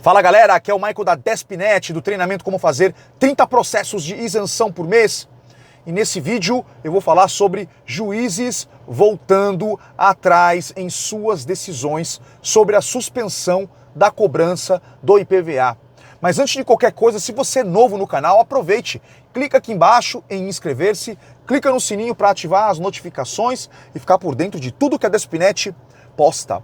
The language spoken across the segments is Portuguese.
Fala galera, aqui é o Michael da Despinet, do treinamento Como Fazer 30 Processos de Isenção por Mês. E nesse vídeo eu vou falar sobre juízes voltando atrás em suas decisões sobre a suspensão da cobrança do IPVA. Mas antes de qualquer coisa, se você é novo no canal, aproveite, clica aqui embaixo em inscrever-se, clica no sininho para ativar as notificações e ficar por dentro de tudo que a Despinet posta.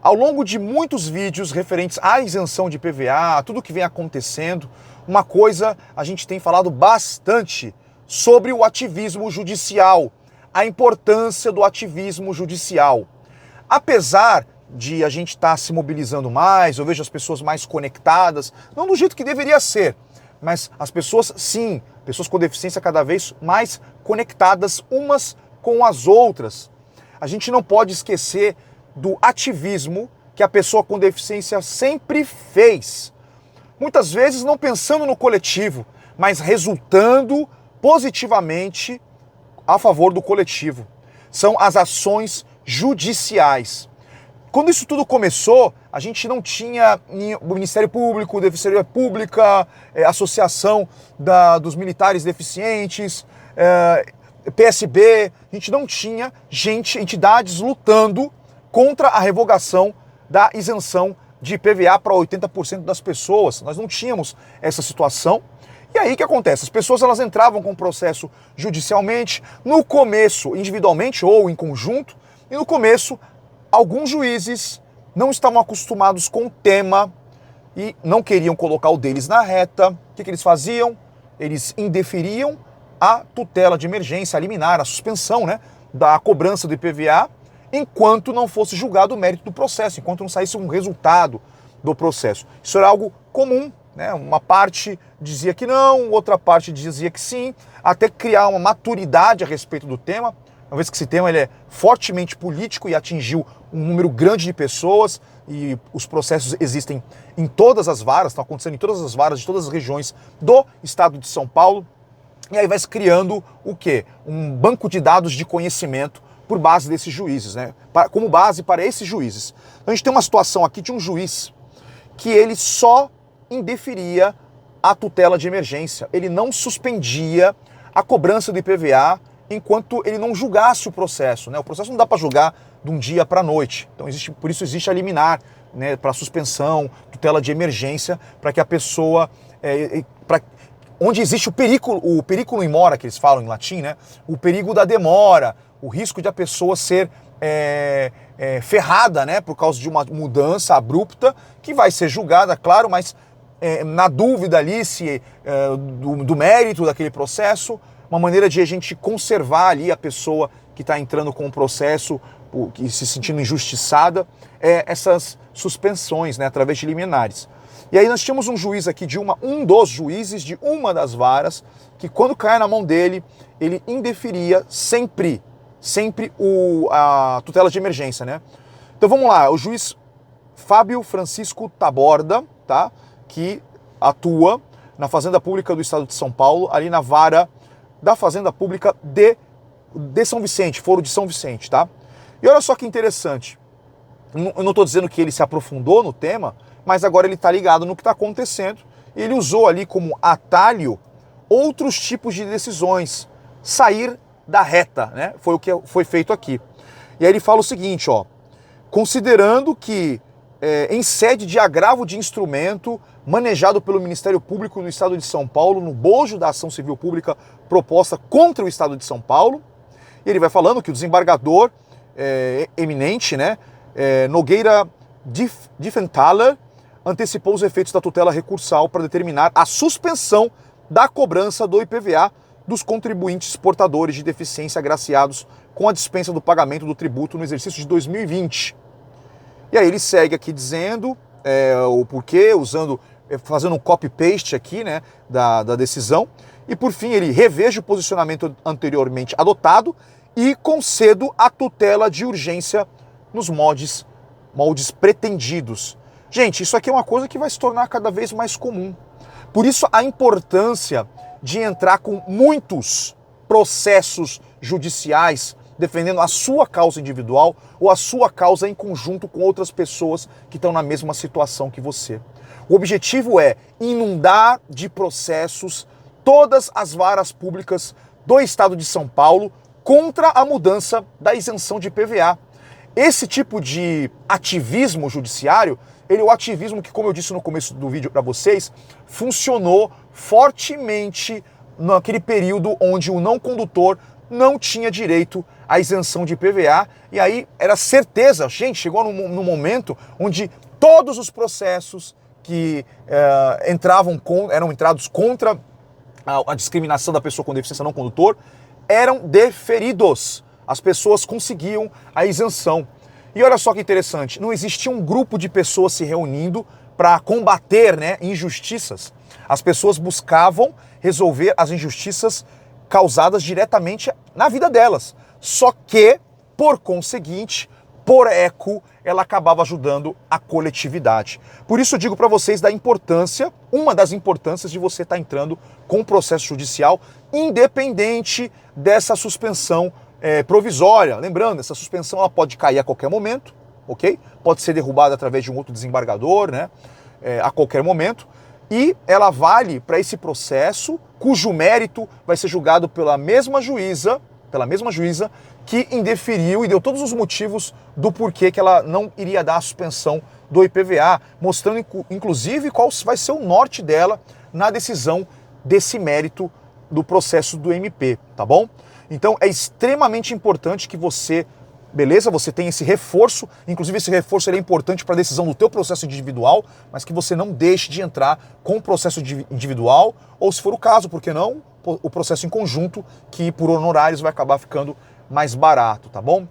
Ao longo de muitos vídeos referentes à isenção de IPVA, tudo que vem acontecendo, uma coisa a gente tem falado bastante sobre o ativismo judicial, a importância do ativismo judicial. Apesar de a gente estar se mobilizando mais, eu vejo as pessoas mais conectadas, não do jeito que deveria ser, mas as pessoas sim, pessoas com deficiência cada vez mais conectadas umas com as outras. A gente não pode esquecer do ativismo que a pessoa com deficiência sempre fez. Muitas vezes não pensando no coletivo, mas resultando positivamente a favor do coletivo. São as ações judiciais. Quando isso tudo começou, a gente não tinha o Ministério Público, Defensoria Pública, Associação dos Militares Deficientes, PSB, a gente não tinha entidades lutando contra a revogação da isenção de IPVA para 80% das pessoas. Nós não tínhamos essa situação. E aí o que acontece? As pessoas elas entravam com o processo judicialmente, no começo individualmente ou em conjunto, e no começo alguns juízes não estavam acostumados com o tema e não queriam colocar o deles na reta. O que eles faziam? Eles indeferiam a tutela de emergência, a liminar, a suspensão, da cobrança do IPVA, enquanto não fosse julgado o mérito do processo, enquanto não saísse um resultado do processo. Isso era algo comum, Uma parte dizia que não, outra parte dizia que sim, até criar uma maturidade a respeito do tema, uma vez que esse tema ele é fortemente político e atingiu um número grande de pessoas, e os processos existem em todas as varas, estão acontecendo em todas as varas de todas as regiões do estado de São Paulo, e aí vai se criando o quê? Um banco de dados de conhecimento por base desses juízes, como base para esses juízes. Então a gente tem uma situação aqui de um juiz que ele só indeferia a tutela de emergência, ele não suspendia a cobrança do IPVA enquanto ele não julgasse o processo. O processo não dá para julgar de um dia para a noite, então por isso existe a liminar, para suspensão, tutela de emergência, para que a pessoa, onde existe o periculum in mora, que eles falam em latim, o perigo da demora, o risco de a pessoa ser ferrada, por causa de uma mudança abrupta, que vai ser julgada, claro, mas na dúvida ali do mérito daquele processo, uma maneira de a gente conservar ali a pessoa que está entrando com o processo e se sentindo injustiçada, essas suspensões, através de liminares. E aí nós tínhamos um juiz aqui, um dos juízes de uma das varas, que quando cai na mão dele, ele indeferia sempre a tutela de emergência, Então vamos lá, o juiz Fábio Francisco Taborda, que atua na Fazenda Pública do Estado de São Paulo, ali na vara da Fazenda Pública de São Vicente, Foro de São Vicente, E olha só que interessante, eu não estou dizendo que ele se aprofundou no tema, mas agora ele está ligado no que está acontecendo, e ele usou ali como atalho outros tipos de decisões, sair da reta, Foi o que foi feito aqui. E aí ele fala o seguinte, considerando que em sede de agravo de instrumento manejado pelo Ministério Público do Estado de São Paulo no bojo da ação civil pública proposta contra o Estado de São Paulo, e ele vai falando que o desembargador eminente, Nogueira Diffenthaler, antecipou os efeitos da tutela recursal para determinar a suspensão da cobrança do IPVA dos contribuintes portadores de deficiência agraciados com a dispensa do pagamento do tributo no exercício de 2020. E aí ele segue aqui dizendo o porquê, fazendo um copy-paste aqui, da decisão, e por fim ele reveja o posicionamento anteriormente adotado e concedo a tutela de urgência nos moldes pretendidos. Gente, isso aqui é uma coisa que vai se tornar cada vez mais comum. Por isso a importância de entrar com muitos processos judiciais defendendo a sua causa individual ou a sua causa em conjunto com outras pessoas que estão na mesma situação que você. O objetivo é inundar de processos todas as varas públicas do estado de São Paulo contra a mudança da isenção de IPVA. Esse tipo de ativismo judiciário, ele é o ativismo que, como eu disse no começo do vídeo para vocês, funcionou fortemente naquele período onde o não condutor não tinha direito à isenção de IPVA, e aí era certeza, gente, chegou num momento onde todos os processos que eram entrados contra a discriminação da pessoa com deficiência não condutor eram deferidos. As pessoas conseguiam a isenção. E olha só que interessante, não existia um grupo de pessoas se reunindo para combater, né, injustiças. As pessoas buscavam resolver as injustiças causadas diretamente na vida delas. Só que, por conseguinte, por eco, ela acabava ajudando a coletividade. Por isso eu digo para vocês da importância, uma das importâncias de você estar entrando com o processo judicial, independente dessa suspensão provisória. Lembrando, essa suspensão ela pode cair a qualquer momento, ok? Pode ser derrubada através de um outro desembargador, né? A qualquer momento. E ela vale para esse processo cujo mérito vai ser julgado pela mesma juíza que indeferiu e deu todos os motivos do porquê que ela não iria dar a suspensão do IPVA, mostrando inclusive qual vai ser o norte dela na decisão desse mérito do processo do MP, tá bom? Então é extremamente importante que você, beleza, você tenha esse reforço, inclusive esse reforço é importante para a decisão do teu processo individual, mas que você não deixe de entrar com o processo individual, ou se for o caso, por que não, o processo em conjunto, que por honorários vai acabar ficando mais barato, tá bom?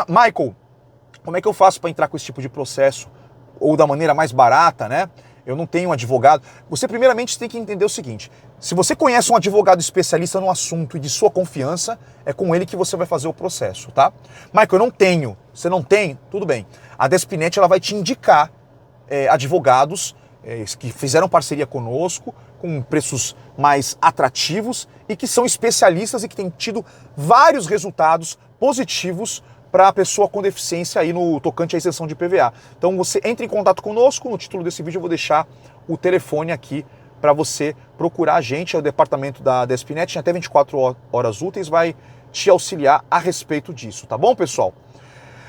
Michael, como é que eu faço para entrar com esse tipo de processo, ou da maneira mais barata, né? Eu não tenho um advogado. Você primeiramente tem que entender o seguinte, se você conhece um advogado especialista no assunto e de sua confiança, é com ele que você vai fazer o processo, tá? Michael, eu não tenho. Você não tem? Tudo bem. A Despinet ela vai te indicar advogados que fizeram parceria conosco, com preços mais atrativos e que são especialistas e que têm tido vários resultados positivos para a pessoa com deficiência aí no tocante à isenção de IPVA. Então você entra em contato conosco, no título desse vídeo eu vou deixar o telefone aqui para você procurar a gente, é o departamento da Despinet, em até 24 horas úteis, vai te auxiliar a respeito disso, tá bom, pessoal?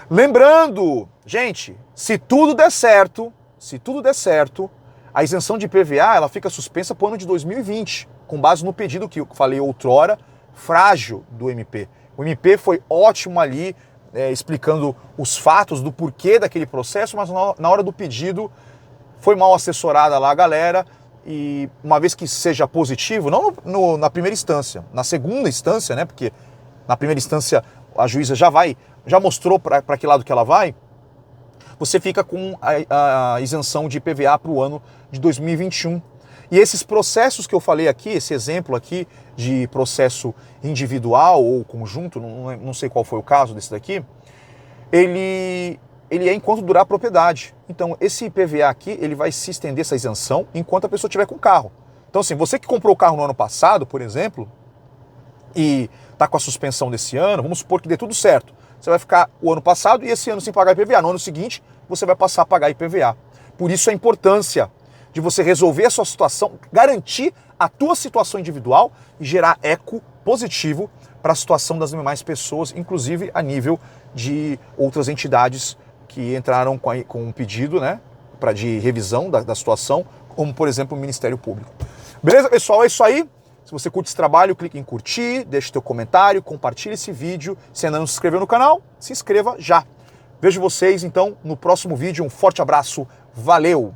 Lembrando, gente, se tudo der certo, a isenção de IPVA ela fica suspensa para o ano de 2020, com base no pedido que eu falei outrora, frágil do MP. O MP foi ótimo ali, explicando os fatos do porquê daquele processo, mas na hora do pedido foi mal assessorada lá a galera, e uma vez que seja positivo, não na primeira instância, na segunda instância, né, porque na primeira instância a juíza já mostrou para que lado que ela vai, você fica com a isenção de IPVA para o ano de 2021. E esses processos que eu falei aqui, esse exemplo aqui de processo individual ou conjunto, não sei qual foi o caso desse daqui, ele é enquanto durar a propriedade. Então esse IPVA aqui, ele vai se estender essa isenção enquanto a pessoa estiver com o carro. Então assim, você que comprou o carro no ano passado, por exemplo, e está com a suspensão desse ano, vamos supor que dê tudo certo. Você vai ficar o ano passado e esse ano sem pagar IPVA. No ano seguinte, você vai passar a pagar IPVA. Por isso a importância de você resolver a sua situação, garantir a tua situação individual e gerar eco positivo para a situação das demais pessoas, inclusive a nível de outras entidades que entraram com um pedido, né, de revisão da situação, como por exemplo o Ministério Público. Beleza, pessoal? É isso aí. Se você curte esse trabalho, clique em curtir, deixe teu comentário, compartilhe esse vídeo. Se ainda não se inscreveu no canal, se inscreva já. Vejo vocês então no próximo vídeo. Um forte abraço, valeu!